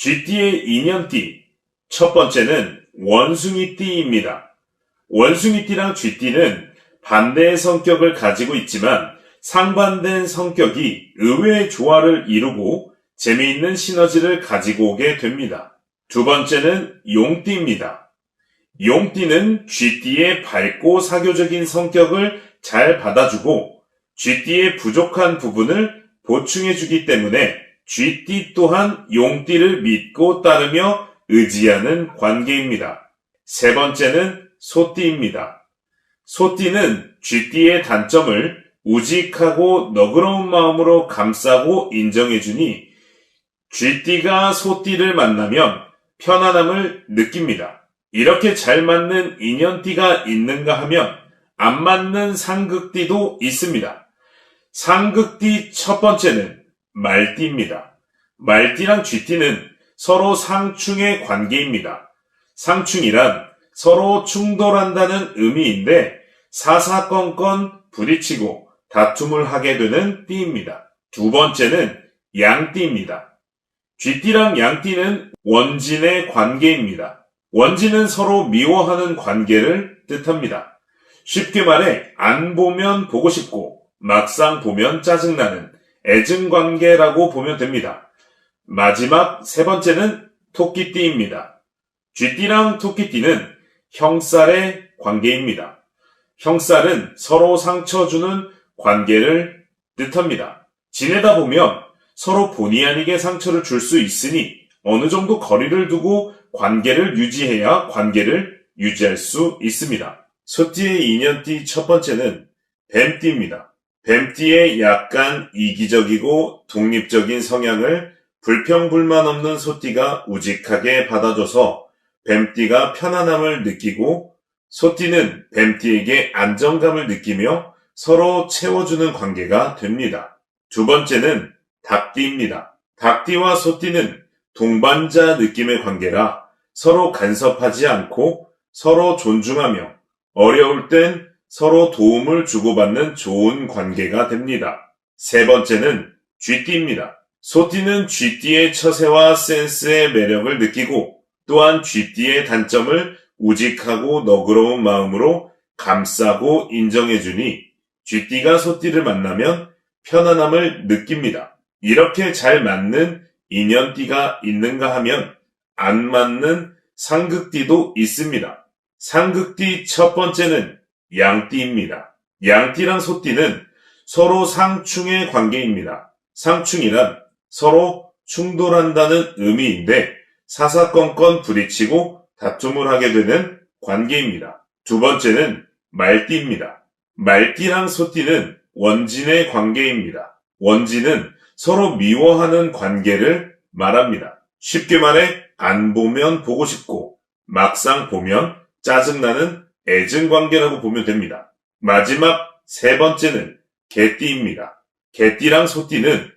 쥐띠의 인연띠. 첫 번째는 원숭이띠입니다. 원숭이띠랑 쥐띠는 반대의 성격을 가지고 있지만 상반된 성격이 의외의 조화를 이루고 재미있는 시너지를 가지고 오게 됩니다. 두 번째는 용띠입니다. 용띠는 쥐띠의 밝고 사교적인 성격을 잘 받아주고 쥐띠의 부족한 부분을 보충해주기 때문에 쥐띠 또한 용띠를 믿고 따르며 의지하는 관계입니다. 세 번째는 소띠입니다. 소띠는 쥐띠의 단점을 우직하고 너그러운 마음으로 감싸고 인정해주니 쥐띠가 소띠를 만나면 편안함을 느낍니다. 이렇게 잘 맞는 인연띠가 있는가 하면 안 맞는 상극띠도 있습니다. 상극띠 첫 번째는 말띠입니다. 말띠랑 쥐띠는 서로 상충의 관계입니다. 상충이란 서로 충돌한다는 의미인데 사사건건 부딪히고 다툼을 하게 되는 띠입니다. 두 번째는 양띠입니다. 쥐띠랑 양띠는 원진의 관계입니다. 원진은 서로 미워하는 관계를 뜻합니다. 쉽게 말해 안 보면 보고 싶고 막상 보면 짜증나는 애증관계라고 보면 됩니다. 마지막 세 번째는 토끼띠입니다. 쥐띠랑 토끼띠는 형살의 관계입니다. 형살은 서로 상처 주는 관계를 뜻합니다. 지내다 보면 서로 본의 아니게 상처를 줄 수 있으니 어느 정도 거리를 두고 관계를 유지해야 관계를 유지할 수 있습니다. 소띠의 인연띠 첫 번째는 뱀띠입니다. 뱀띠의 약간 이기적이고 독립적인 성향을 불평불만 없는 소띠가 우직하게 받아줘서 뱀띠가 편안함을 느끼고 소띠는 뱀띠에게 안정감을 느끼며 서로 채워주는 관계가 됩니다. 두 번째는 닭띠입니다. 닭띠와 소띠는 동반자 느낌의 관계라 서로 간섭하지 않고 서로 존중하며 어려울 땐 서로 도움을 주고받는 좋은 관계가 됩니다. 세 번째는 쥐띠입니다. 소띠는 쥐띠의 처세와 센스의 매력을 느끼고 또한 쥐띠의 단점을 우직하고 너그러운 마음으로 감싸고 인정해주니 쥐띠가 소띠를 만나면 편안함을 느낍니다. 이렇게 잘 맞는 인연띠가 있는가 하면 안 맞는 상극띠도 있습니다. 상극띠 첫 번째는 양띠입니다. 양띠랑 소띠는 서로 상충의 관계입니다. 상충이란 서로 충돌한다는 의미인데 사사건건 부딪히고 다툼을 하게 되는 관계입니다. 두 번째는 말띠입니다. 말띠랑 소띠는 원진의 관계입니다. 원진은 서로 미워하는 관계를 말합니다. 쉽게 말해 안 보면 보고 싶고 막상 보면 짜증나는 애증관계라고 보면 됩니다. 마지막 세 번째는 개띠입니다. 개띠랑 소띠는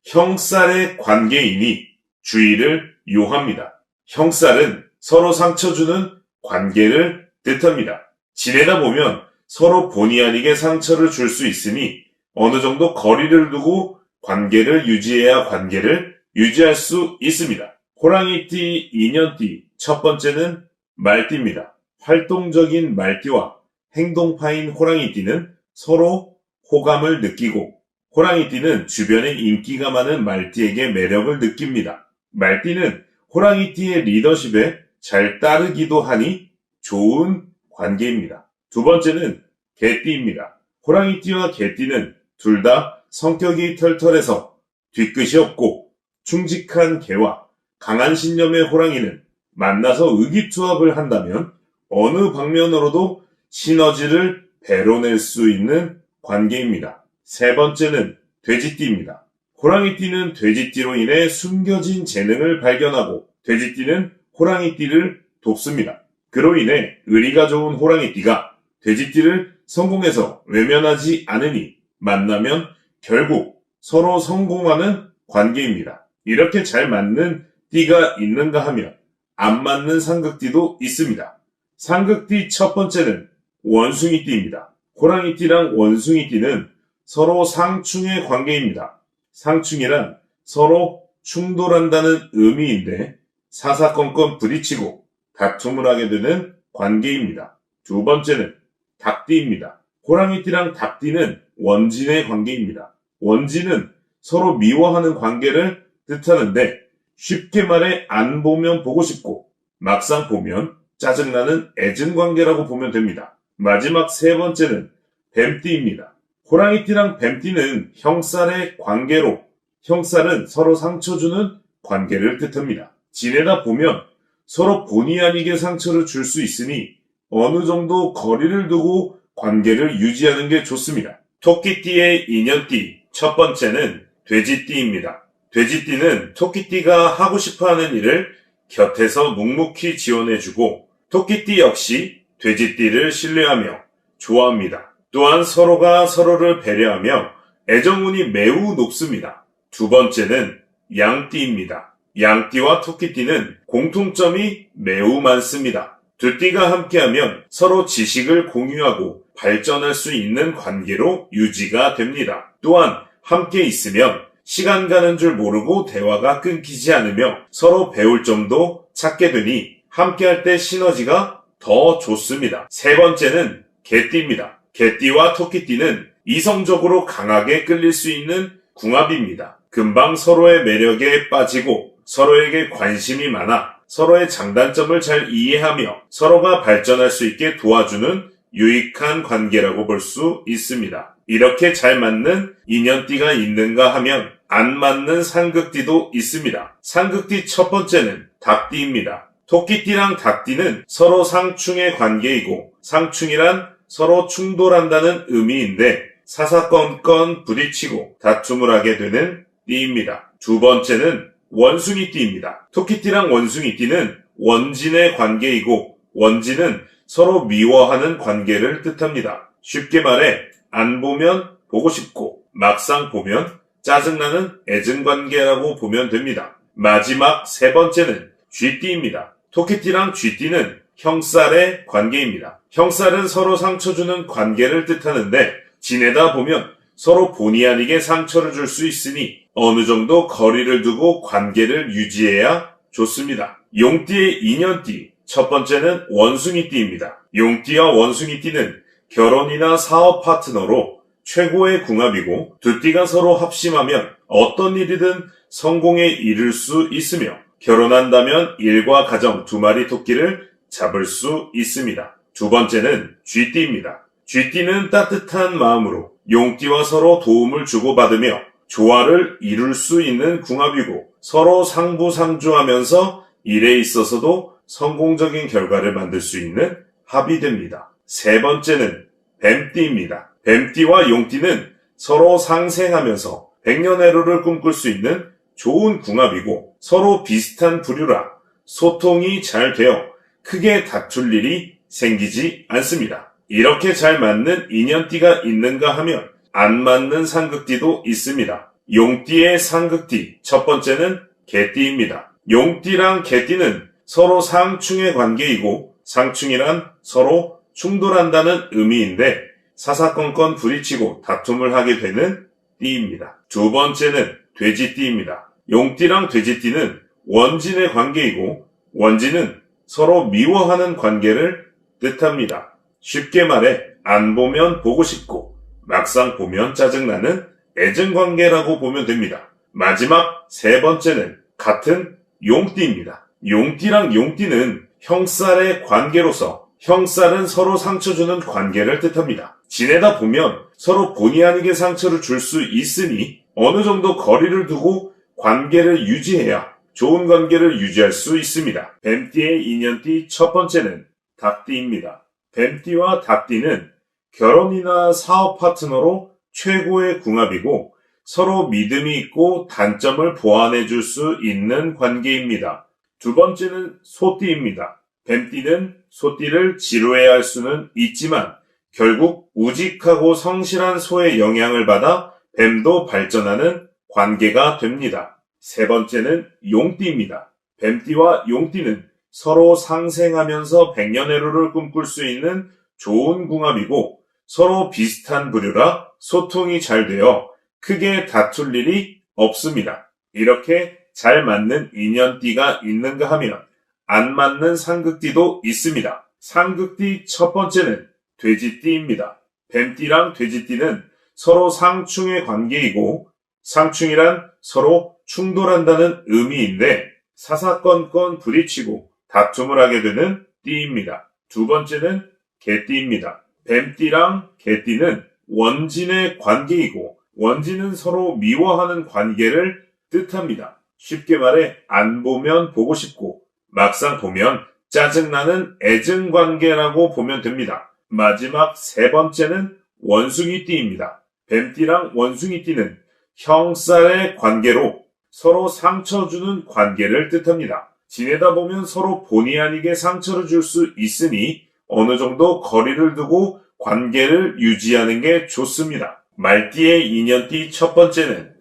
형살의 관계이니 주의를 요합니다. 형살은 서로 상처 주는 관계를 뜻합니다. 지내다 보면 서로 본의 아니게 상처를 줄 수 있으니 어느 정도 거리를 두고 관계를 유지해야 관계를 유지할 수 있습니다. 호랑이띠, 인연띠 첫 번째는 말띠입니다. 활동적인 말띠와 행동파인 호랑이띠는 서로 호감을 느끼고 호랑이띠는 주변에 인기가 많은 말띠에게 매력을 느낍니다. 말띠는 호랑이띠의 리더십에 잘 따르기도 하니 좋은 관계입니다. 두 번째는 개띠입니다. 호랑이띠와 개띠는 둘 다 성격이 털털해서 뒤끝이 없고 충직한 개와 강한 신념의 호랑이는 만나서 의기투합을 한다면 어느 방면으로도 시너지를 배로낼 수 있는 관계입니다. 세 번째는 돼지띠입니다. 호랑이띠는 돼지띠로 인해 숨겨진 재능을 발견하고 돼지띠는 호랑이띠를 돕습니다. 그로 인해 의리가 좋은 호랑이띠가 돼지띠를 성공해서 외면하지 않으니 만나면 결국 서로 성공하는 관계입니다. 이렇게 잘 맞는 띠가 있는가 하면 안 맞는 상극띠도 있습니다. 상극띠 첫 번째는 원숭이띠입니다. 호랑이띠랑 원숭이띠는 서로 상충의 관계입니다. 상충이란 서로 충돌한다는 의미인데 사사건건 부딪히고 다툼을 하게 되는 관계입니다. 두 번째는 닭띠입니다. 호랑이띠랑 닭띠는 원진의 관계입니다. 원진은 서로 미워하는 관계를 뜻하는데 쉽게 말해 안 보면 보고 싶고 막상 보면 짜증나는 애증 관계라고 보면 됩니다. 마지막 세 번째는 뱀띠입니다. 호랑이띠랑 뱀띠는 형살의 관계로 형살은 서로 상처 주는 관계를 뜻합니다. 지내다 보면 서로 본의 아니게 상처를 줄 수 있으니 어느 정도 거리를 두고 관계를 유지하는 게 좋습니다. 토끼띠의 인연띠 첫 번째는 돼지띠입니다. 돼지띠는 토끼띠가 하고 싶어하는 일을 곁에서 묵묵히 지원해주고 토끼띠 역시 돼지띠를 신뢰하며 좋아합니다. 또한 서로가 서로를 배려하며 애정운이 매우 높습니다. 두 번째는 양띠입니다. 양띠와 토끼띠는 공통점이 매우 많습니다. 두 띠가 함께하면 서로 지식을 공유하고 발전할 수 있는 관계로 유지가 됩니다. 또한 함께 있으면 시간 가는 줄 모르고 대화가 끊기지 않으며 서로 배울 점도 찾게 되니 함께할 때 시너지가 더 좋습니다. 세 번째는 개띠입니다. 개띠와 토끼띠는 이성적으로 강하게 끌릴 수 있는 궁합입니다. 금방 서로의 매력에 빠지고 서로에게 관심이 많아 서로의 장단점을 잘 이해하며 서로가 발전할 수 있게 도와주는 유익한 관계라고 볼 수 있습니다. 이렇게 잘 맞는 인연띠가 있는가 하면 안 맞는 상극띠도 있습니다. 상극띠 첫 번째는 닭띠입니다. 토끼띠랑 닭띠는 서로 상충의 관계이고 상충이란 서로 충돌한다는 의미인데 사사건건 부딪히고 다툼을 하게 되는 띠입니다. 두 번째는 원숭이띠입니다. 토끼띠랑 원숭이띠는 원진의 관계이고 원진은 서로 미워하는 관계를 뜻합니다. 쉽게 말해 안 보면 보고 싶고 막상 보면 짜증나는 애증관계라고 보면 됩니다. 마지막 세 번째는 쥐띠입니다. 토끼띠랑 쥐띠는 형살의 관계입니다. 형살은 서로 상처 주는 관계를 뜻하는데 지내다 보면 서로 본의 아니게 상처를 줄 수 있으니 어느 정도 거리를 두고 관계를 유지해야 좋습니다. 용띠의 인연띠 첫 번째는 원숭이띠입니다. 용띠와 원숭이띠는 결혼이나 사업 파트너로 최고의 궁합이고 두 띠가 서로 합심하면 어떤 일이든 성공에 이를 수 있으며 결혼한다면 일과 가정 두 마리 토끼를 잡을 수 있습니다. 두 번째는 쥐띠입니다. 쥐띠는 따뜻한 마음으로 용띠와 서로 도움을 주고받으며 조화를 이룰 수 있는 궁합이고 서로 상부상조하면서 일에 있어서도 성공적인 결과를 만들 수 있는 합이 됩니다. 세 번째는 뱀띠입니다. 뱀띠와 용띠는 서로 상생하면서 백년해로를 꿈꿀 수 있는 좋은 궁합이고 서로 비슷한 부류라 소통이 잘 되어 크게 다툴 일이 생기지 않습니다. 이렇게 잘 맞는 인연띠가 있는가 하면 안 맞는 상극띠도 있습니다. 용띠의 상극띠 첫 번째는 개띠입니다. 용띠랑 개띠는 서로 상충의 관계이고 상충이란 서로 충돌한다는 의미인데 사사건건 부딪히고 다툼을 하게 되는 띠입니다. 두 번째는 돼지띠입니다. 용띠랑 돼지띠는 원진의 관계이고 원진은 서로 미워하는 관계를 뜻합니다. 쉽게 말해 안 보면 보고 싶고 막상 보면 짜증나는 애증관계라고 보면 됩니다. 마지막 세 번째는 같은 용띠입니다. 용띠랑 용띠는 형살의 관계로서 형살은 서로 상처 주는 관계를 뜻합니다. 지내다 보면 서로 본의 아니게 상처를 줄 수 있으니 어느 정도 거리를 두고 관계를 유지해야 좋은 관계를 유지할 수 있습니다. 뱀띠의 인연띠 첫 번째는 닭띠입니다. 뱀띠와 닭띠는 결혼이나 사업 파트너로 최고의 궁합이고 서로 믿음이 있고 단점을 보완해 줄 수 있는 관계입니다. 두 번째는 소띠입니다. 뱀띠는 소띠를 지루해할 수는 있지만 결국 우직하고 성실한 소의 영향을 받아 뱀도 발전하는 관계가 됩니다. 세 번째는 용띠입니다. 뱀띠와 용띠는 서로 상생하면서 백년해로를 꿈꿀 수 있는 좋은 궁합이고 서로 비슷한 부류라 소통이 잘 되어 크게 다툴 일이 없습니다. 이렇게 잘 맞는 인연띠가 있는가 하면 안 맞는 상극띠도 있습니다. 상극띠 첫 번째는 돼지띠입니다. 뱀띠랑 돼지띠는 서로 상충의 관계이고 상충이란 서로 충돌한다는 의미인데 사사건건 부딪히고 다툼을 하게 되는 띠입니다. 두 번째는 개띠입니다. 뱀띠랑 개띠는 원진의 관계이고 원진은 서로 미워하는 관계를 뜻합니다. 쉽게 말해 안 보면 보고 싶고 막상 보면 짜증나는 애증관계라고 보면 됩니다. 마지막 세 번째는 원숭이띠입니다. 뱀띠랑 원숭이띠는 형살의 관계로 서로 상처 주는 관계를 뜻합니다. 지내다 보면 서로 본의 아니게 상처를 줄 수 있으니 어느 정도 거리를 두고 관계를 유지하는 게 좋습니다. 말띠의 인연띠 첫 번째는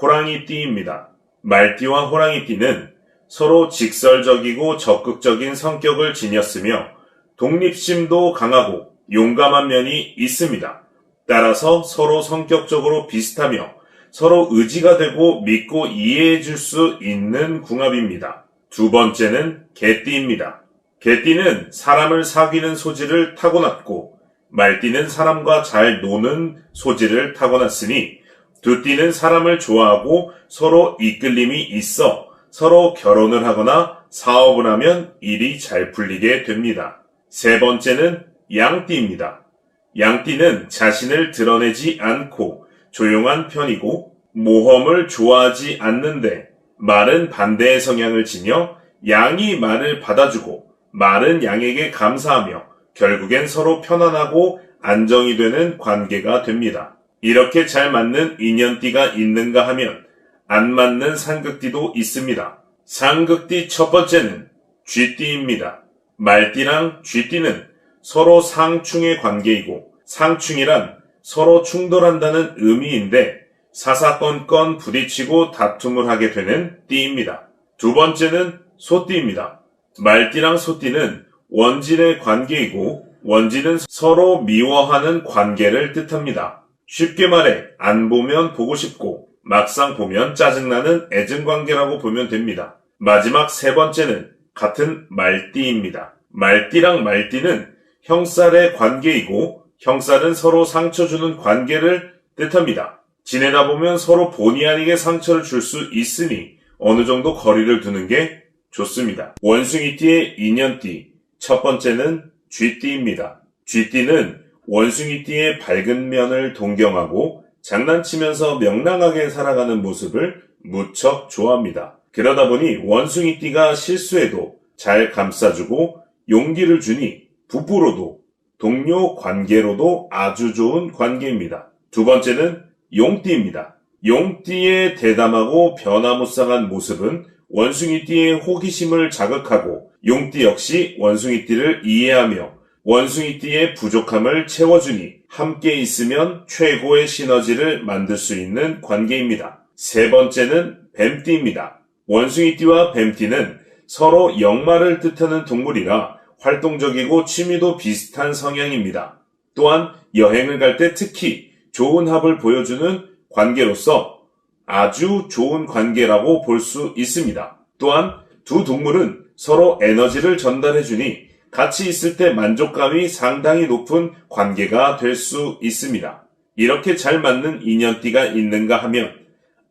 호랑이띠입니다. 말띠와 호랑이띠는 서로 직설적이고 적극적인 성격을 지녔으며 독립심도 강하고 용감한 면이 있습니다. 따라서 서로 성격적으로 비슷하며 서로 의지가 되고 믿고 이해해 줄 수 있는 궁합입니다. 두 번째는 개띠입니다. 개띠는 사람을 사귀는 소질을 타고났고 말띠는 사람과 잘 노는 소질을 타고났으니 두 띠는 사람을 좋아하고 서로 이끌림이 있어 서로 결혼을 하거나 사업을 하면 일이 잘 풀리게 됩니다. 세 번째는 양띠입니다. 양띠는 자신을 드러내지 않고 조용한 편이고 모험을 좋아하지 않는데 말은 반대의 성향을 지녀 양이 말을 받아주고 말은 양에게 감사하며 결국엔 서로 편안하고 안정이 되는 관계가 됩니다. 이렇게 잘 맞는 인연띠가 있는가 하면 안 맞는 상극띠도 있습니다. 상극띠 첫 번째는 쥐띠입니다. 말띠랑 쥐띠는 서로 상충의 관계이고 상충이란 서로 충돌한다는 의미인데 사사건건 부딪히고 다툼을 하게 되는 띠입니다. 두 번째는 소띠입니다. 말띠랑 소띠는 원진의 관계이고 원진은 서로 미워하는 관계를 뜻합니다. 쉽게 말해 안 보면 보고 싶고 막상 보면 짜증나는 애증관계라고 보면 됩니다. 마지막 세 번째는 같은 말띠입니다. 말띠랑 말띠는 형살의 관계이고 형살은 서로 상처 주는 관계를 뜻합니다. 지내다 보면 서로 본의 아니게 상처를 줄 수 있으니 어느 정도 거리를 두는 게 좋습니다. 원숭이띠의 인연띠 첫 번째는 쥐띠입니다. 쥐띠는 원숭이띠의 밝은 면을 동경하고 장난치면서 명랑하게 살아가는 모습을 무척 좋아합니다. 그러다 보니 원숭이띠가 실수해도 잘 감싸주고 용기를 주니 부부로도 동료 관계로도 아주 좋은 관계입니다. 두 번째는 용띠입니다. 용띠의 대담하고 변화무쌍한 모습은 원숭이띠의 호기심을 자극하고 용띠 역시 원숭이띠를 이해하며 원숭이띠의 부족함을 채워주니 함께 있으면 최고의 시너지를 만들 수 있는 관계입니다. 세 번째는 뱀띠입니다. 원숭이띠와 뱀띠는 서로 역마를 뜻하는 동물이라 활동적이고 취미도 비슷한 성향입니다. 또한 여행을 갈 때 특히 좋은 합을 보여주는 관계로서 아주 좋은 관계라고 볼 수 있습니다. 또한 두 동물은 서로 에너지를 전달해주니 같이 있을 때 만족감이 상당히 높은 관계가 될 수 있습니다. 이렇게 잘 맞는 인연띠가 있는가 하면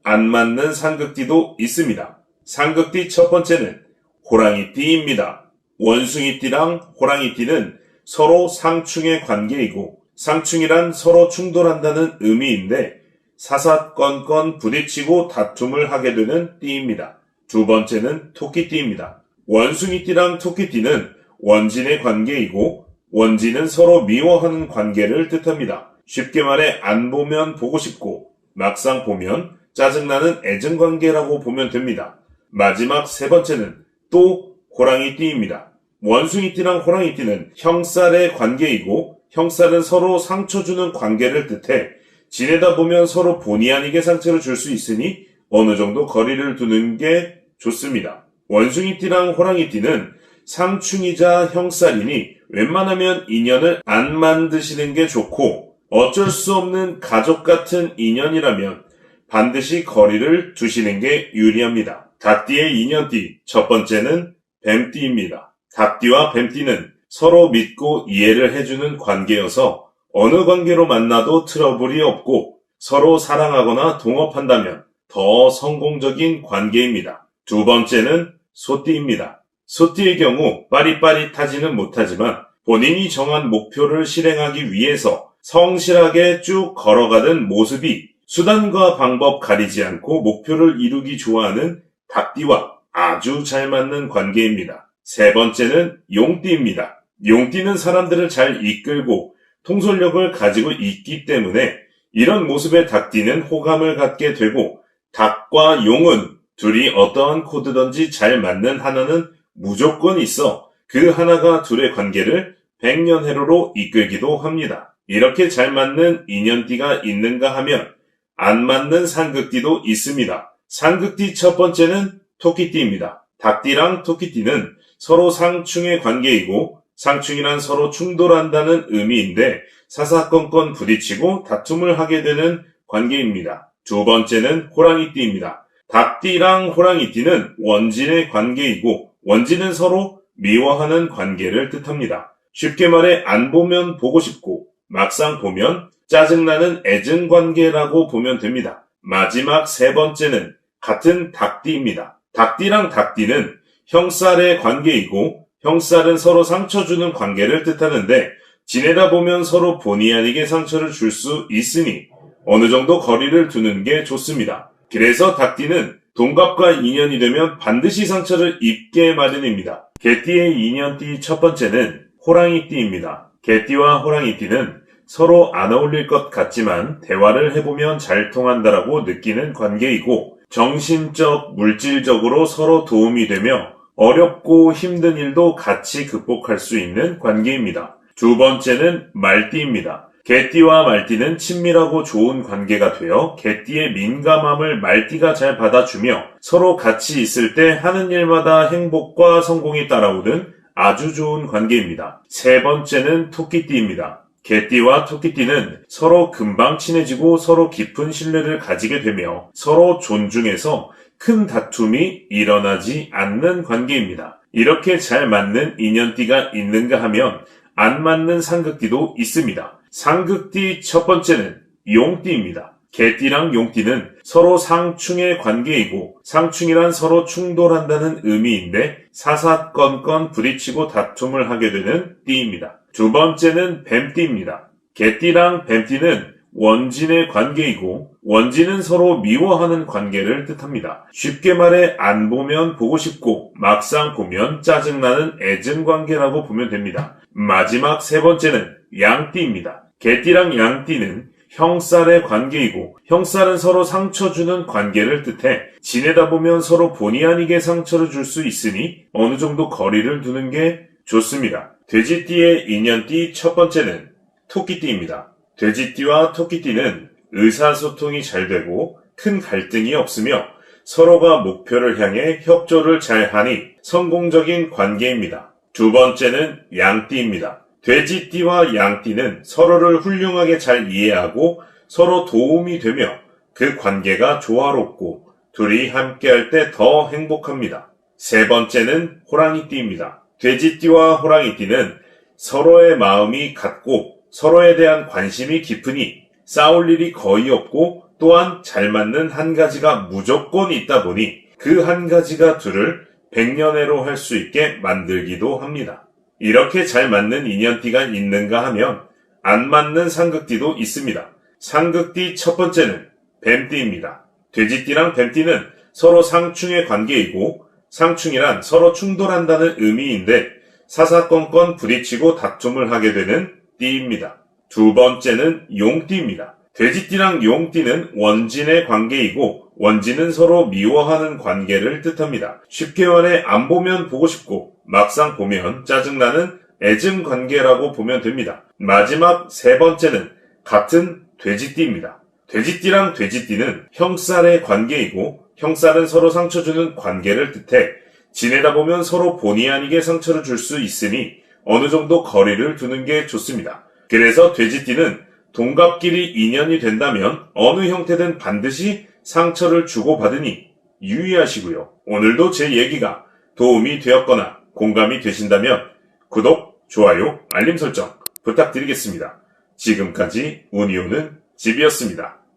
안 맞는 상극띠도 있습니다. 상극띠 첫 번째는 호랑이띠입니다. 원숭이띠랑 호랑이띠는 서로 상충의 관계이고 상충이란 서로 충돌한다는 의미인데 사사건건 부딪히고 다툼을 하게 되는 띠입니다. 두 번째는 토끼띠입니다. 원숭이띠랑 토끼띠는 원진의 관계이고 원진은 서로 미워하는 관계를 뜻합니다. 쉽게 말해 안 보면 보고 싶고 막상 보면 짜증나는 애증관계라고 보면 됩니다. 마지막 세 번째는 또 호랑이띠입니다. 원숭이띠랑 호랑이띠는 형살의 관계이고 형살은 서로 상처 주는 관계를 뜻해 지내다 보면 서로 본의 아니게 상처를 줄 수 있으니 어느 정도 거리를 두는 게 좋습니다. 원숭이띠랑 호랑이띠는 상충이자 형살이니 웬만하면 인연을 안 만드시는 게 좋고 어쩔 수 없는 가족 같은 인연이라면 반드시 거리를 두시는 게 유리합니다. 닭띠의 인연띠 첫 번째는 뱀띠입니다. 닭띠와 뱀띠는 서로 믿고 이해를 해주는 관계여서 어느 관계로 만나도 트러블이 없고 서로 사랑하거나 동업한다면 더 성공적인 관계입니다. 두 번째는 소띠입니다. 소띠의 경우 빠릿빠릿하지는 못하지만 본인이 정한 목표를 실행하기 위해서 성실하게 쭉 걸어가는 모습이 수단과 방법 가리지 않고 목표를 이루기 좋아하는 닭띠와 아주 잘 맞는 관계입니다. 세 번째는 용띠입니다. 용띠는 사람들을 잘 이끌고 통솔력을 가지고 있기 때문에 이런 모습의 닭띠는 호감을 갖게 되고 닭과 용은 둘이 어떠한 코드든지 잘 맞는 하나는 무조건 있어 그 하나가 둘의 관계를 백년해로로 이끌기도 합니다. 이렇게 잘 맞는 인연띠가 있는가 하면 안 맞는 상극띠도 있습니다. 상극띠 첫 번째는 토끼띠입니다. 닭띠랑 토끼띠는 서로 상충의 관계이고 상충이란 서로 충돌한다는 의미인데 사사건건 부딪히고 다툼을 하게 되는 관계입니다. 두 번째는 호랑이띠입니다. 닭띠랑 호랑이띠는 원진의 관계이고 원진은 서로 미워하는 관계를 뜻합니다. 쉽게 말해 안 보면 보고 싶고 막상 보면 짜증나는 애증관계라고 보면 됩니다. 마지막 세 번째는 같은 닭띠입니다. 닭띠랑 닭띠는 형살의 관계이고 형살은 서로 상처 주는 관계를 뜻하는데 지내다 보면 서로 본의 아니게 상처를 줄 수 있으니 어느 정도 거리를 두는 게 좋습니다. 그래서 닭띠는 동갑과 인연이 되면 반드시 상처를 입게 마련입니다. 개띠의 인연띠 첫 번째는 호랑이띠입니다. 개띠와 호랑이띠는 서로 안 어울릴 것 같지만 대화를 해보면 잘 통한다라고 느끼는 관계이고 정신적, 물질적으로 서로 도움이 되며 어렵고 힘든 일도 같이 극복할 수 있는 관계입니다. 두 번째는 말띠입니다. 개띠와 말띠는 친밀하고 좋은 관계가 되어 개띠의 민감함을 말띠가 잘 받아주며 서로 같이 있을 때 하는 일마다 행복과 성공이 따라오는 아주 좋은 관계입니다. 세 번째는 토끼띠입니다. 개띠와 토끼띠는 서로 금방 친해지고 서로 깊은 신뢰를 가지게 되며 서로 존중해서 큰 다툼이 일어나지 않는 관계입니다. 이렇게 잘 맞는 인연띠가 있는가 하면 안 맞는 상극띠도 있습니다. 상극띠 첫 번째는 용띠입니다. 개띠랑 용띠는 서로 상충의 관계이고 상충이란 서로 충돌한다는 의미인데 사사건건 부딪히고 다툼을 하게 되는 띠입니다. 두 번째는 뱀띠입니다. 개띠랑 뱀띠는 원진의 관계이고 원진은 서로 미워하는 관계를 뜻합니다. 쉽게 말해 안 보면 보고 싶고 막상 보면 짜증나는 애증관계라고 보면 됩니다. 마지막 세 번째는 양띠입니다. 개띠랑 양띠는 형살의 관계이고 형살은 서로 상처 주는 관계를 뜻해 지내다 보면 서로 본의 아니게 상처를 줄 수 있으니 어느 정도 거리를 두는 게 좋습니다. 돼지띠의 인연띠 첫 번째는 토끼띠입니다. 돼지띠와 토끼띠는 의사소통이 잘 되고 큰 갈등이 없으며 서로가 목표를 향해 협조를 잘 하니 성공적인 관계입니다. 두 번째는 양띠입니다. 돼지띠와 양띠는 서로를 훌륭하게 잘 이해하고 서로 도움이 되며 그 관계가 조화롭고 둘이 함께할 때 더 행복합니다. 세 번째는 호랑이띠입니다. 돼지띠와 호랑이띠는 서로의 마음이 같고 서로에 대한 관심이 깊으니 싸울 일이 거의 없고 또한 잘 맞는 한 가지가 무조건 있다 보니 그 한 가지가 둘을 백년해로 할 수 있게 만들기도 합니다. 이렇게 잘 맞는 인연띠가 있는가 하면 안 맞는 상극띠도 있습니다. 상극띠 첫 번째는 뱀띠입니다. 돼지띠랑 뱀띠는 서로 상충의 관계이고 상충이란 서로 충돌한다는 의미인데 사사건건 부딪히고 다툼을 하게 되는 띠입니다. 두 번째는 용띠입니다. 돼지띠랑 용띠는 원진의 관계이고 원진은 서로 미워하는 관계를 뜻합니다. 쉽게 말해 안 보면 보고 싶고 막상 보면 짜증나는 애증관계라고 보면 됩니다. 마지막 세 번째는 같은 돼지띠입니다. 돼지띠랑 돼지띠는 형살의 관계이고 형살은 서로 상처 주는 관계를 뜻해 지내다 보면 서로 본의 아니게 상처를 줄 수 있으니 어느 정도 거리를 두는 게 좋습니다. 그래서 돼지띠는 동갑끼리 인연이 된다면 어느 형태든 반드시 상처를 주고받으니 유의하시고요. 오늘도 제 얘기가 도움이 되었거나 공감이 되신다면 구독, 좋아요, 알림 설정 부탁드리겠습니다. 지금까지 운이 오는 집이었습니다.